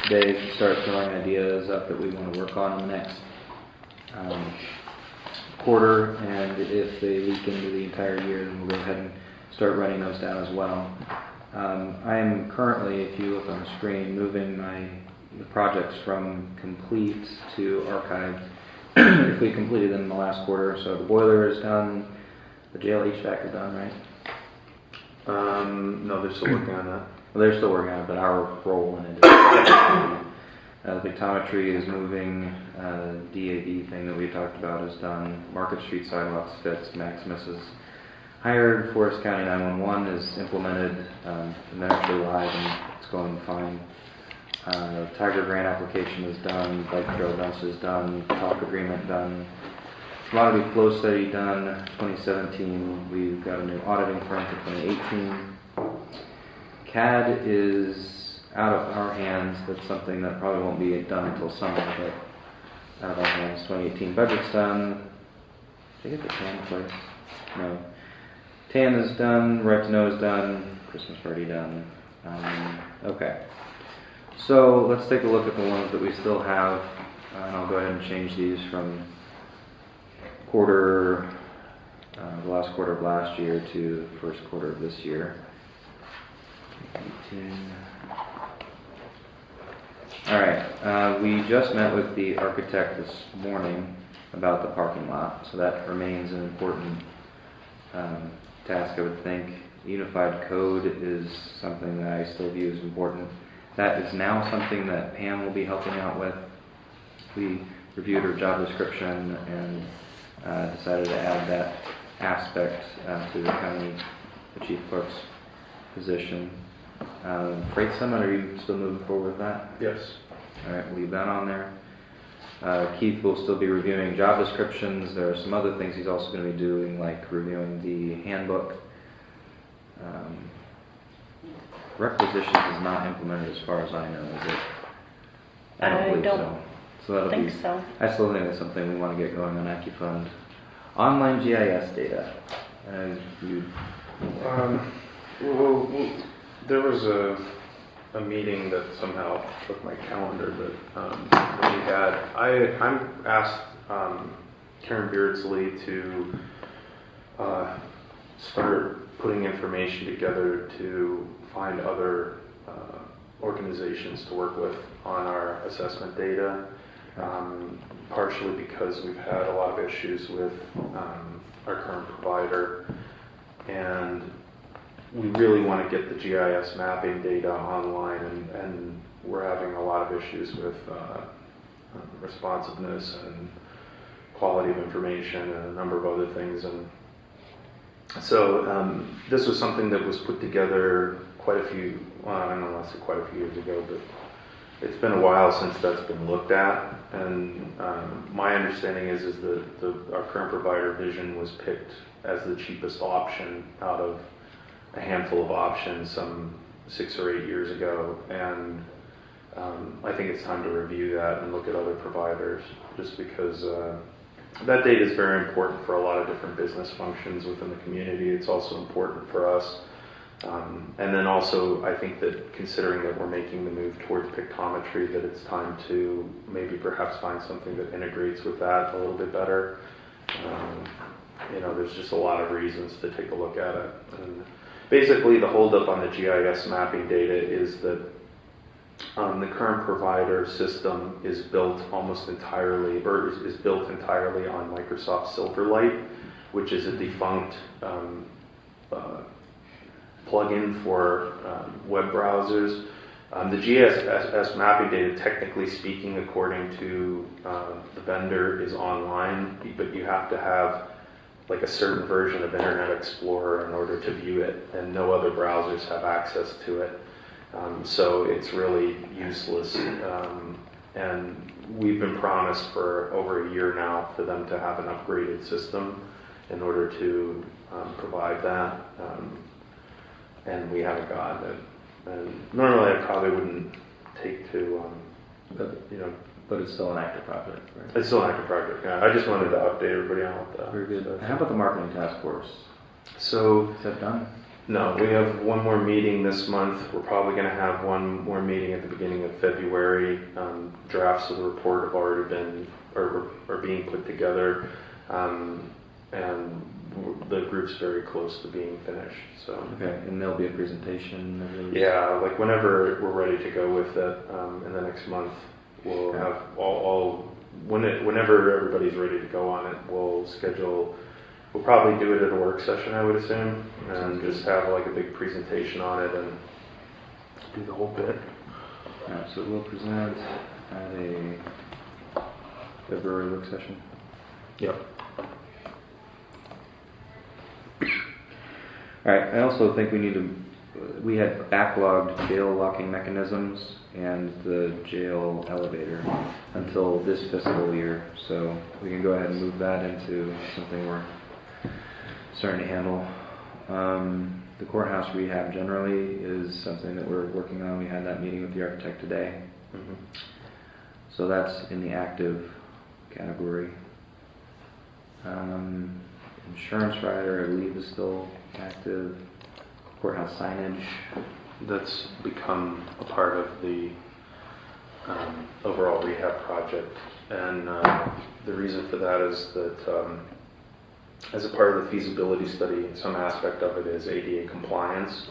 today to start throwing ideas up that we want to work on in the next quarter, and if they leak into the entire year, then we'll go ahead and start writing those down as well. I'm currently, if you look on the screen, moving the projects from complete to archived. If we completed them in the last quarter, so the boiler is done, the jail HVAC is done, right? No, they're still working on that. Well, they're still working on it, but our role in it is the pictometry is moving, DAB thing that we talked about is done, Market Street sidewalks fixed, Maximus is hired, Forest County 911 is implemented, and they're actually live and it's going fine. Tiger grant application is done, bike trail dumps is done, talk agreement done, commodity flow study done, 2017, we've got a new auditing firm for 2018. CAD is out of our hands, that's something that probably won't be done until summer, but out of our hands. 2018 budget's done. Did I get the TAN place? No. TAN is done, Right to Know is done, Christmas party done. Okay. So let's take a look at the ones that we still have, and I'll go ahead and change these from quarter, the last quarter of last year to the first quarter of this year. 18. All right, we just met with the architect this morning about the parking lot, so that remains an important task, I would think. Unified code is something that I still view as important. That is now something that Pam will be helping out with. We reviewed her job description and decided to add that aspect to the county, the chief clerk's position. Freight summit, are you still moving forward with that? Yes. All right, leave that on there. Keith will still be reviewing job descriptions. There are some other things he's also going to be doing, like reviewing the handbook. Requisitions is not implemented as far as I know, is it? I don't believe so. So that'll think be, so. I still think that's something we want to get going on AccuFund. Online GIS data. Well, there was a meeting that somehow took my calendar that we had. I'm asked Karen Beardsley to start putting information together to find other organizations to work with on our assessment data, partially because we've had a lot of issues with our current provider, and we really want to get the GIS mapping data online, and we're having a lot of issues with responsiveness and quality of information and a number of other things. And so this was something that was put together quite a few, well, I don't want to say quite a few years ago, but it's been a while since that's been looked at. And my understanding is that our current provider, Vision, was picked as the cheapest option out of a handful of options some 6 or 8 years ago. And I think it's time to review that and look at other providers, just because that data is very important for a lot of different business functions within the community. It's also important for us. And then also, I think that considering that we're making the move towards pictometry, that it's time to maybe perhaps find something that integrates with that a little bit better. There's just a lot of reasons to take a look at it. And basically, the holdup on the GIS mapping data is that the current provider system is built almost entirely, or is built entirely on Microsoft Silverlight, which is a defunct plugin for web browsers. The GIS mapping data, technically speaking, according to the vendor, is online, but you have to have like a certain version of Internet Explorer in order to view it, and no other browsers have access to it. So it's really useless. And we've been promised for over a year now for them to have an upgraded system in order to provide that. And we haven't gotten it. And normally I probably wouldn't take to, But it's still an active project, right? It's still an active project, yeah. I just wanted to update everybody on what that. Very good. How about the marketing task force? So, Is that done? No, we have one more meeting this month. We're probably going to have one more meeting at the beginning of February. Drafts of the report have already been, or are being put together, and the group's very close to being finished. So Okay, and there'll be a presentation of those? yeah, like whenever we're ready to go with it, in the next month, we'll Okay. have whenever everybody's ready to go on it, we'll schedule. We'll probably do it at a work session, I would assume, and just have like a big presentation on it and do the whole bit. Alright, so we'll present at a February work session. Yep. Alright, I also think we had backlogged jail locking mechanisms and the jail elevator until this fiscal year, so we can go ahead and move that into something we're starting to handle. The courthouse rehab generally is something that we're working on. We had that meeting with the architect today. Mm-hmm. So that's in the active category. Insurance rider, I believe, is still active. Courthouse signage. That's become a part of the overall rehab project, and the reason for that is that as a part of the feasibility study, some aspect of it is ADA compliance.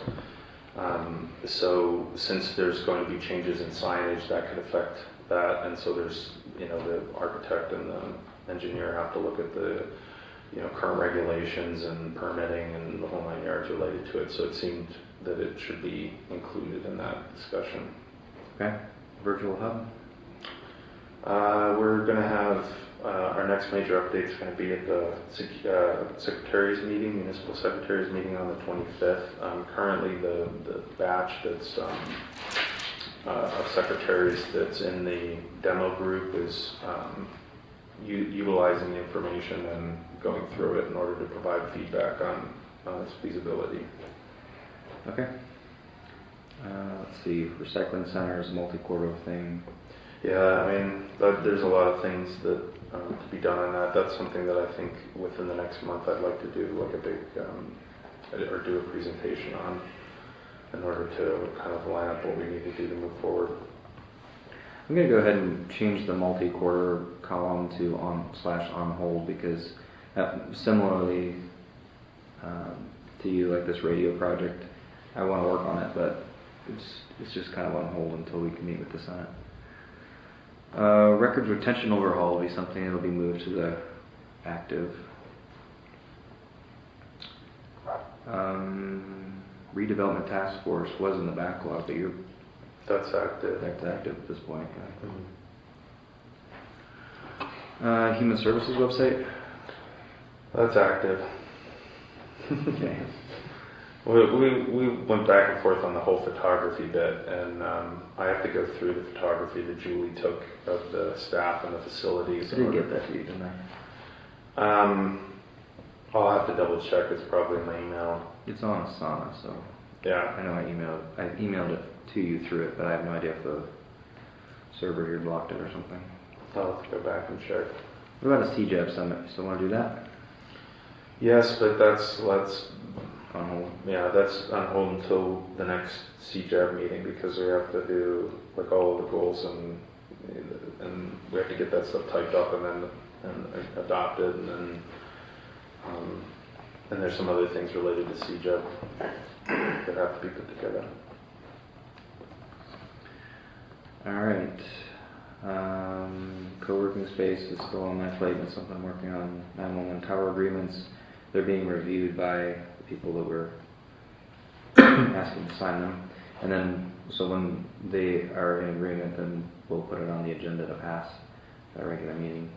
So since there's going to be changes in signage, that could affect that, and so there's, the architect and the engineer have to look at the current regulations and permitting and the whole 9 yards related to it. So it seemed that it should be included in that discussion. Okay. Virtual hub. We're going to have our next major update is going to be at the secretaries meeting, municipal secretaries meeting on the 25th. Currently, the batch that's of secretaries that's in the demo group is utilizing the information and going through it in order to provide feedback on its feasibility. Okay. Let's see. Recycling center is a multi-quarter thing. Yeah, I mean, there's a lot of things that to be done on that. That's something that I think within the next month I'd like to do like a big or do a presentation on in order to kind of line up what we need to do to move forward. I'm going to go ahead and change the multi-quarter column to on hold because similarly to you, like this radio project, I want to work on it, but it's just kind of on hold until we can meet with the Senate. Records retention overhaul will be something that will be moved to the active. Redevelopment task force was in the backlog, but That's active. that's active at this point. Yeah. Mm-hmm. Human services website. That's active. Okay. We went back and forth on the whole photography bit, and I have to go through the photography that Julie took of the staff and the facilities. I did get that to you, didn't I? I'll have to double check. It's probably in my email. It's on Asana, so Yeah. I know I emailed it to you through it, but I have no idea if the server here blocked it or something. I'll have to go back and check. What about a CJEB summit? You still want to do that? Yes, but that's On hold. yeah, that's on hold until the next CJAB meeting because we have to do like all of the goals and we have to get that stuff typed up and adopted and there's some other things related to CJAB that have to be put together. All right. Co-working space is still on my plate. It's something I'm working on. 911 tower agreements. They're being reviewed by the people that were asking to sign them. And then, so when they are in agreement, then we'll put it on the agenda to pass at a regular meeting.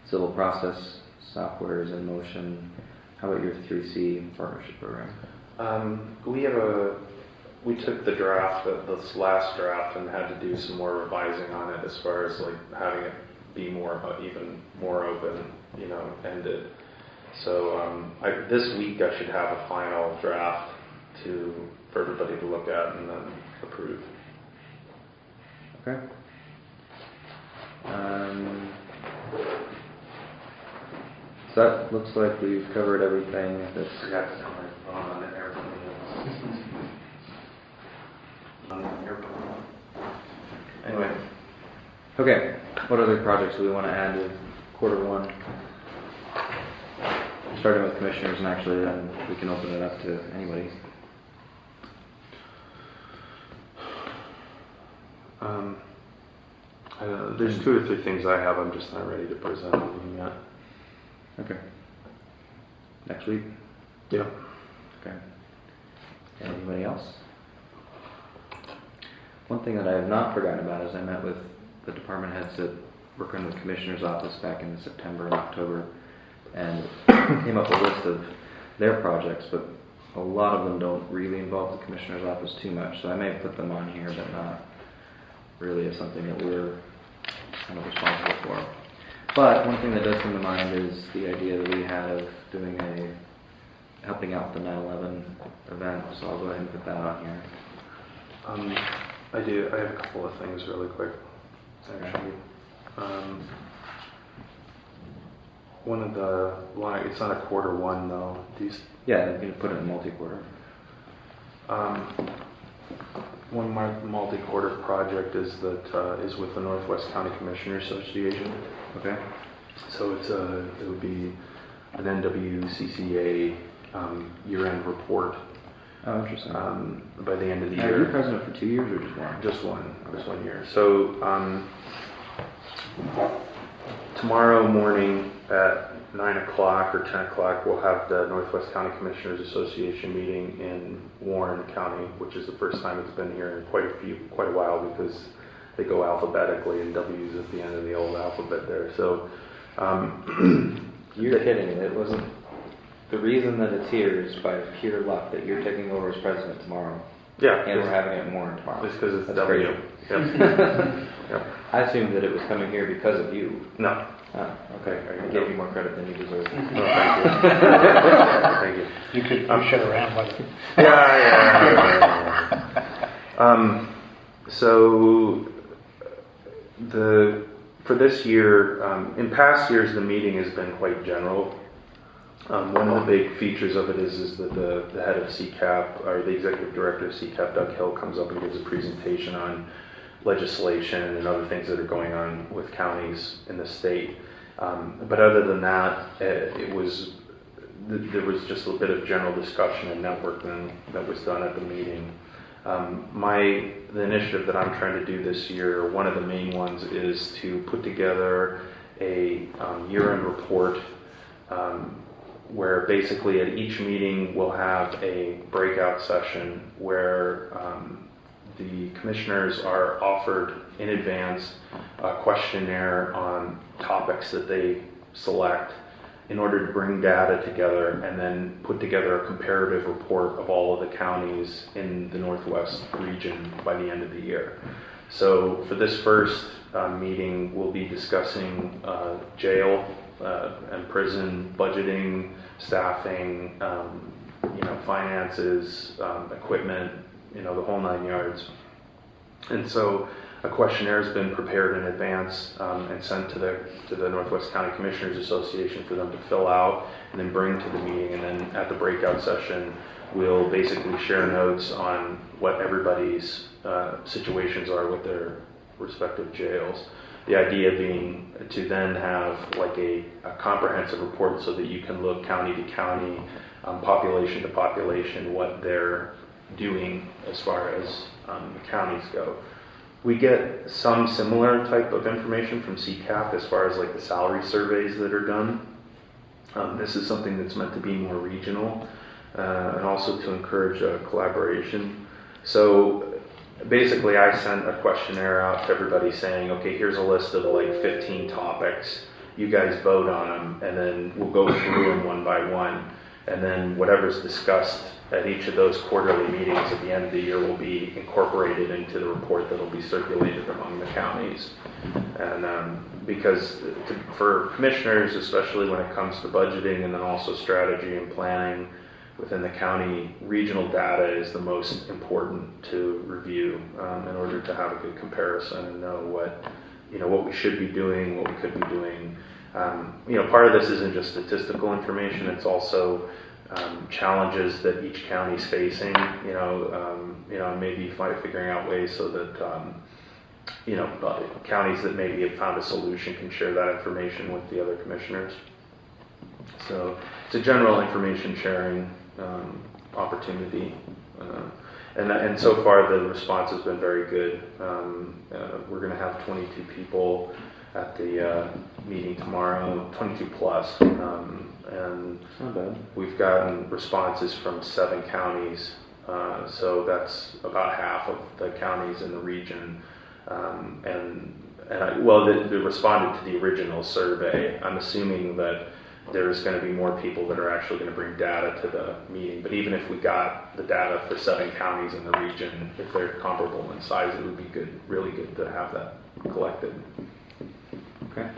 Civil process software is in motion. How about your 3C partnership program? We took the draft, this last draft, and had to do some more revising on it as far as like having it be even more open, ended. So this week I should have a final draft for everybody to look at and then approve. Okay. So that looks like we've covered everything that's I forgot to turn my phone on the airplane. Anyway, Okay, what other projects do we want to add to Q1? Starting with commissioners, and actually then we can open it up to anybody. I don't know, there's 2 or 3 things I have, I'm just not ready to present them yet. Okay. Next week? Yeah. Okay. Anybody else? One thing that I have not forgotten about is I met with the department heads that work in the commissioner's office back in September and October, and came up with a list of their projects, but a lot of them don't really involve the commissioner's office too much, so I may put them on here, but not really as something that we're kind of responsible for. But one thing that does come to mind is the idea that we had of doing helping out the 9/11 event, so I'll go ahead and put that on here. I have a couple of things really quick, actually. It's not a Q1 though. Yeah, you can put it in multi-quarter. One multi-quarter project is with the Northwest County Commissioners Association. Okay. So it would be an NWCCA year-end report. Oh, interesting. By the end of the Now, year. are you president for 2 years or just one? Just one year. So tomorrow morning at 9 o'clock or 10 o'clock, we'll have the Northwest County Commissioners Association meeting in Warren County, which is the first time it's been here in quite a while, because they go alphabetically and W's at the end of the old alphabet there. So You're kidding. It wasn't. The reason that it's here is by pure luck that you're taking over as president tomorrow. yeah, And we're having it in Warren tomorrow. it's because it's That's W. crazy. Yep. Yep. I assumed that it was coming here because of you. No. Oh, okay. I gave you more credit than you deserve. No, thank you. Thank you. You could shut around with it. Yeah. So for this year, in past years, the meeting has been quite general. One of the big features of it is that the head of CCAP, or the executive director of CCAP, Doug Hill, comes up and gives a presentation on legislation and other things that are going on with counties in the state. But other than that, there was just a bit of general discussion and networking that was done at the meeting. The initiative that I'm trying to do this year, one of the main ones, is to put together a year-end report where basically at each meeting we'll have a breakout session where the commissioners are offered in advance a questionnaire on topics that they select in order to bring data together and then put together a comparative report of all of the counties in the Northwest region by the end of the year. So for this first meeting, we'll be discussing jail and prison budgeting, staffing, finances, equipment, the whole 9 yards. And so a questionnaire has been prepared in advance and sent to the Northwest County Commissioners Association for them to fill out and then bring to the meeting. And then at the breakout session, we'll basically share notes on what everybody's situations are with their respective jails. The idea being to then have like a comprehensive report so that you can look county to county, population to population, what they're doing as far as the counties go. We get some similar type of information from CCAP as far as like the salary surveys that are done. This is something that's meant to be more regional and also to encourage collaboration. So basically I sent a questionnaire out to everybody saying, okay, here's a list of like 15 topics. You guys vote on them, and then we'll go through them one by one. And then whatever's discussed at each of those quarterly meetings at the end of the year will be incorporated into the report that will be circulated among the counties. And because for commissioners, especially when it comes to budgeting and then also strategy and planning within the county, regional data is the most important to review in order to have a good comparison and know what we should be doing, what we could be doing. Part of this isn't just statistical information; it's also challenges that each county is facing. Maybe figuring out ways so that counties that maybe have found a solution can share that information with the other commissioners. So it's a general information sharing opportunity. And so far the response has been very good. We're going to have 22 people at the meeting tomorrow, 22 plus. And Not bad. we've gotten responses from 7 counties. So that's about half of the counties in the region. They responded to the original survey. I'm assuming that there's going to be more people that are actually going to bring data to the meeting. But even if we got the data for 7 counties in the region, if they're comparable in size, it would be good, really good to have that collected. Okay.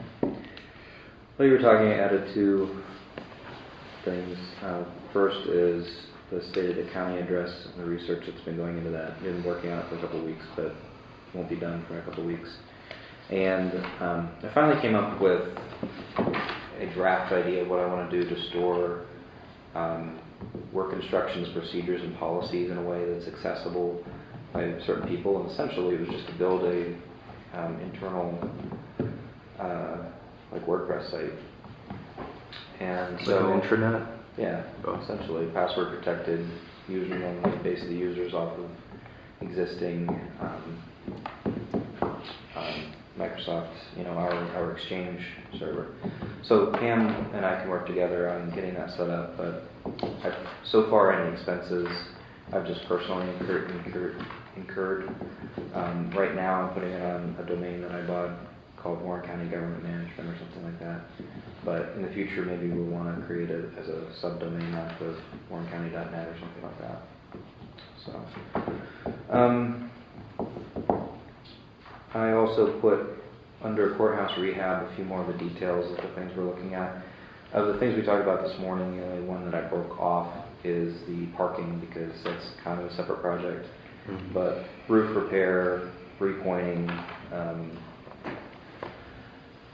Well, you were talking, added 2 things. First is the state of the county address and the research that's been going into that. Been working on it for a couple of weeks, but won't be done for a couple of weeks. And I finally came up with a draft idea of what I want to do to store work instructions, procedures, and policies in a way that's accessible by certain people. And essentially, it was just to build a internal like WordPress site. And so Like an intranet? yeah, essentially password protected, username, base the users off of existing Microsoft, our Exchange server. So Pam and I can work together on getting that set up, but so far any expenses I've just personally incurred. Right now I'm putting it on a domain that I bought called Warren County Government Management or something like that. But in the future maybe we'll want to create it as a subdomain off of warrencounty.net or something like that. So, I also put under courthouse rehab a few more of the details of the things we're looking at. Of the things we talked about this morning, the only one that I broke off is the parking because that's kind of a separate project. Mm-hmm. But roof repair, repointing,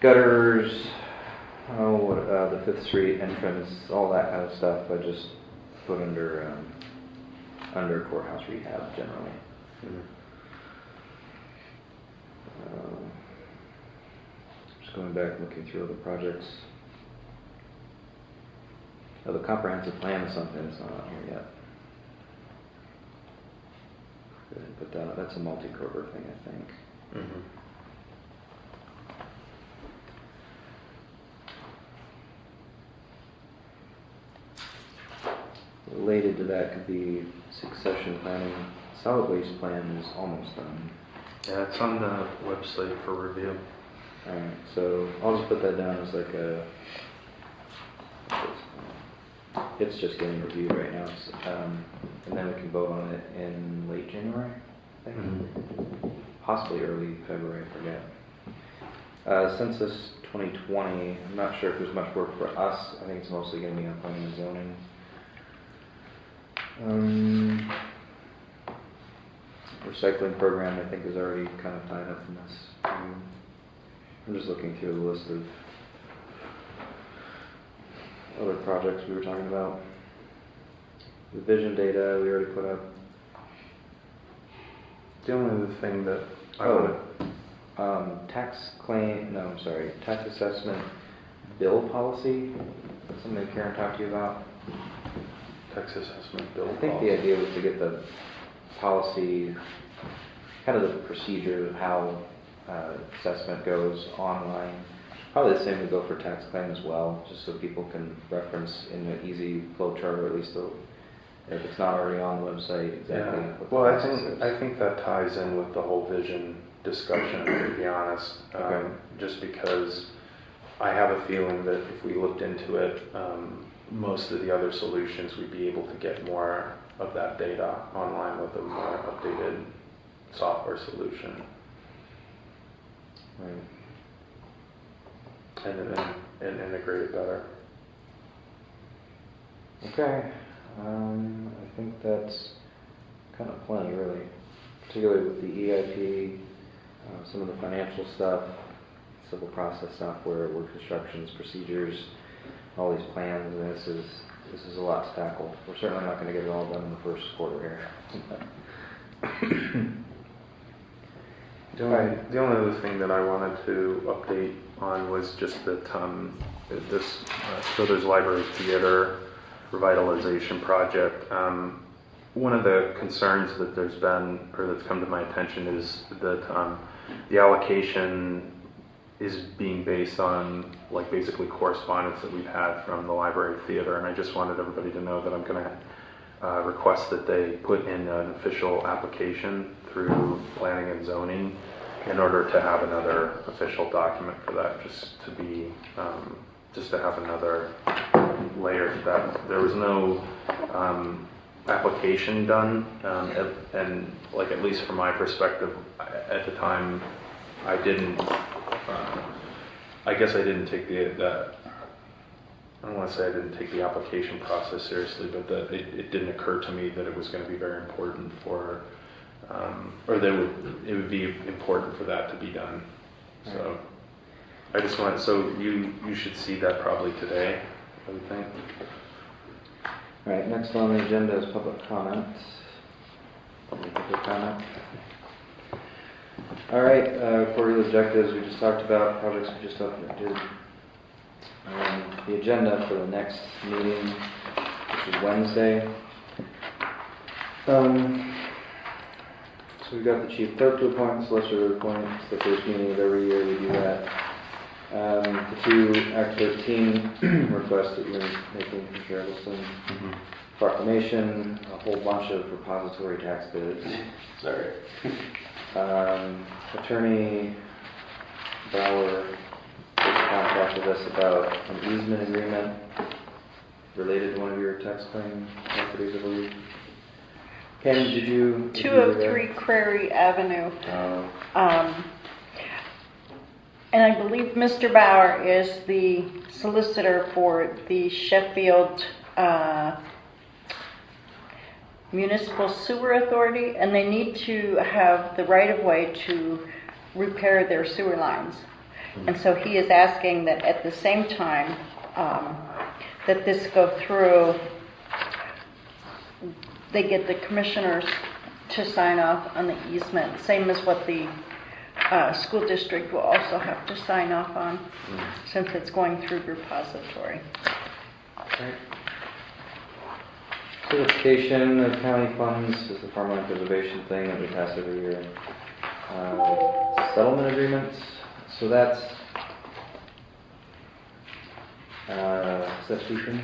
gutters, the 5th Street entrance, all that kind of stuff I just put under courthouse rehab generally. Mm-hmm. Just going back and looking through other projects. The comprehensive plan is something that's not on here yet. But that's a multi-quarter thing, I think. Mm-hmm. Related to that could be succession planning. Solid waste plan is almost done. Yeah, it's on the website for review. Alright, so I'll just put that down as like it's just getting reviewed right now. And then we can vote on it in late January, I think. Mm-hmm. Possibly early February, I forget. Census 2020, I'm not sure if there's much work for us. I think it's mostly going to be on planning and zoning. Recycling program, I think, is already kind of tied up in this. I'm just looking through the list of other projects we were talking about. The vision data we already put up. The only other thing that tax assessment bill policy. That's something that Karen talked to you about. Tax assessment bill I think policy. the idea was to get the policy, kind of the procedure of how assessment goes online. Probably the same would go for tax claim as well, just so people can reference in an easy flow chart, or at least if it's not already on the website exactly. Yeah. What the Well, process is. I think that ties in with the whole vision discussion, to be honest. Okay. Just because I have a feeling that if we looked into it, most of the other solutions, we'd be able to get more of that data online with a more updated software solution. Right. And integrate it better. Okay, I think that's kind of plenty, really, particularly with the EIP, some of the financial stuff, civil process software, work instructions, procedures, all these plans, and this is a lot to tackle. We're certainly not going to get it all done in the first quarter here. The only other thing that I wanted to update on was just that this Children's Library Theater revitalization project. One of the concerns that there's been, or that's come to my attention, is that the allocation is being based on like basically correspondence that we've had from the library theater, and I just wanted everybody to know that I'm going to request that they put in an official application through planning and zoning in order to have another official document for that, just to have another layer to that. There was no application done, and like at least from my perspective at the time, I didn't. I guess I didn't take I don't want to say I didn't take the application process seriously, but that it didn't occur to me that it was going to be very important for, or that it would be important for that to be done. So I just want, so you should see that probably today, I would think. All right, next on the agenda is public comment. Any public comment? All right, quarterly objectives we just talked about, projects we just updated. The agenda for the next meeting, which is Wednesday. So we've got the chief clerk to appoint, solicitor to appoint. It's the first meeting of every year we do that. The two Act 13 requests that you're making from Sheridan. Proclamation, a whole bunch of repository tax bids. Sorry. Attorney Bauer just contacted us about an easement agreement related to one of your tax claim properties, I believe. Ken, did you? 203 Prairie Avenue. And I believe Mr. Bauer is the solicitor for the Sheffield Municipal Sewer Authority, and they need to have the right-of-way to repair their sewer lines. And so he is asking that at the same time that this go through, they get the commissioners to sign off on the easement, same as what the school district will also have to sign off on, since it's going through repository. Okay. Certification of county funds is the farmland preservation thing that we pass every year. Settlement agreements, so that's is that Ethan?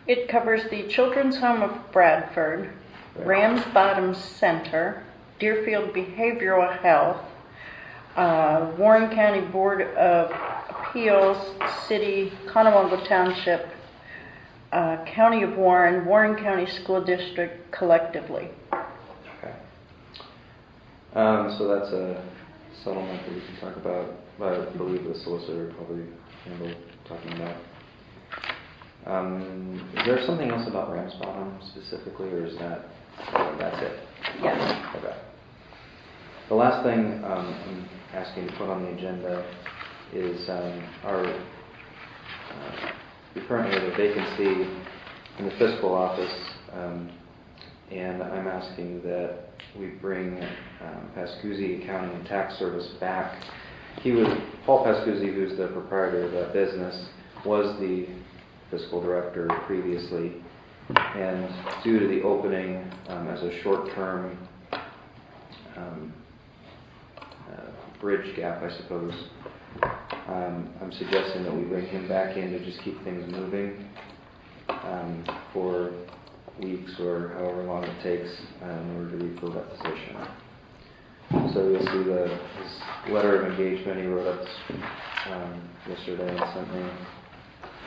It covers the Children's Home of Bradford, Rams Bottom Center, Deerfield Behavioral Health, Warren County Board of Appeals, City, Conowingo Township, County of Warren, Warren County School District collectively. Okay. So that's a settlement that we can talk about. I believe the solicitor probably handled talking about. Is there something else about Rams Bottom specifically, or is that that's it? Yeah. Okay. The last thing I'm asking to put on the agenda is we currently have a vacancy in the fiscal office, and I'm asking that we bring Pascuzzi Accounting and Tax Service back. Paul Pascuzzi, who's the proprietor of that business, was the fiscal director previously, and due to the opening as a short-term bridge gap, I suppose, I'm suggesting that we bring him back in to just keep things moving for weeks or however long it takes in order to refill that position. So you'll see his letter of engagement he wrote up yesterday and sent me.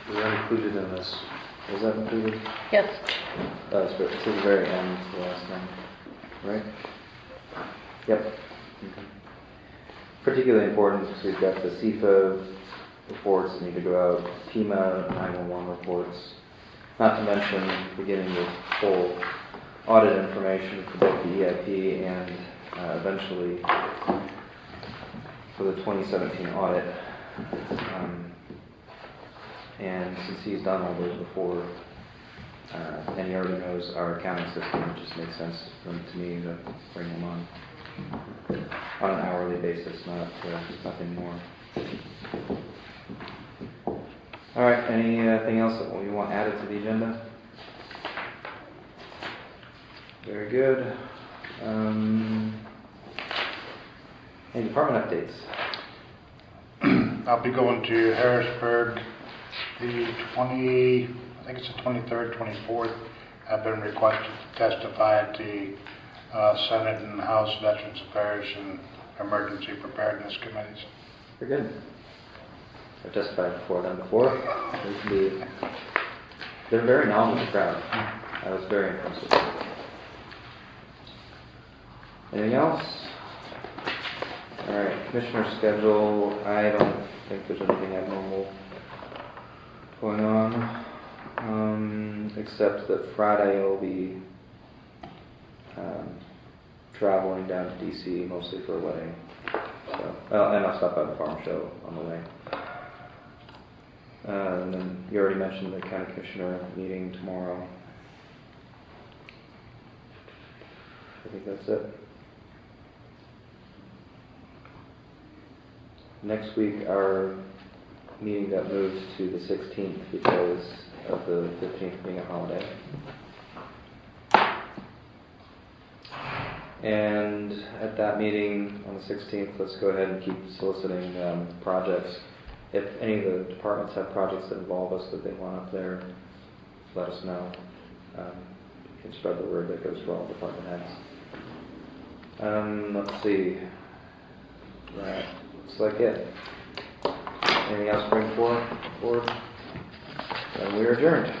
Was that included in this? Was that included? Yes. It's at the very end, it's the last one, right? Yep. Okay. Particularly important because we've got the CFA reports that need to go out, PEMA 911 reports, not to mention beginning with full audit information for both the EIP and eventually for the 2017 audit. And since he's done all those before, and he already knows our accounting system, it just makes sense to me to bring him on. on an hourly basis, nothing more. All right, anything else that we want added to the agenda? Very good. Any department updates? I'll be going to Harrisburg the I think it's the 23rd, 24th. I've been requested to testify at the Senate and House Veterans Affairs and Emergency Preparedness Committees. Very good. I've testified before them before. They're a very knowledgeable crowd. I was very impressed with them. Anything else? Alright, commissioner schedule. I don't think there's anything abnormal going on. Except that Friday I'll be traveling down to DC mostly for a wedding. So, and I'll stop by the farm show on the way. And then you already mentioned the county commissioner meeting tomorrow. I think that's it. Next week, our meeting got moved to the 16th because of the 15th being a holiday. And at that meeting on the 16th, let's go ahead and keep soliciting projects. If any of the departments have projects that involve us that they want up there, let us know. You can spread the word that goes for all department heads. Let's see. That looks like it. Anything else to bring forward? And we are adjourned.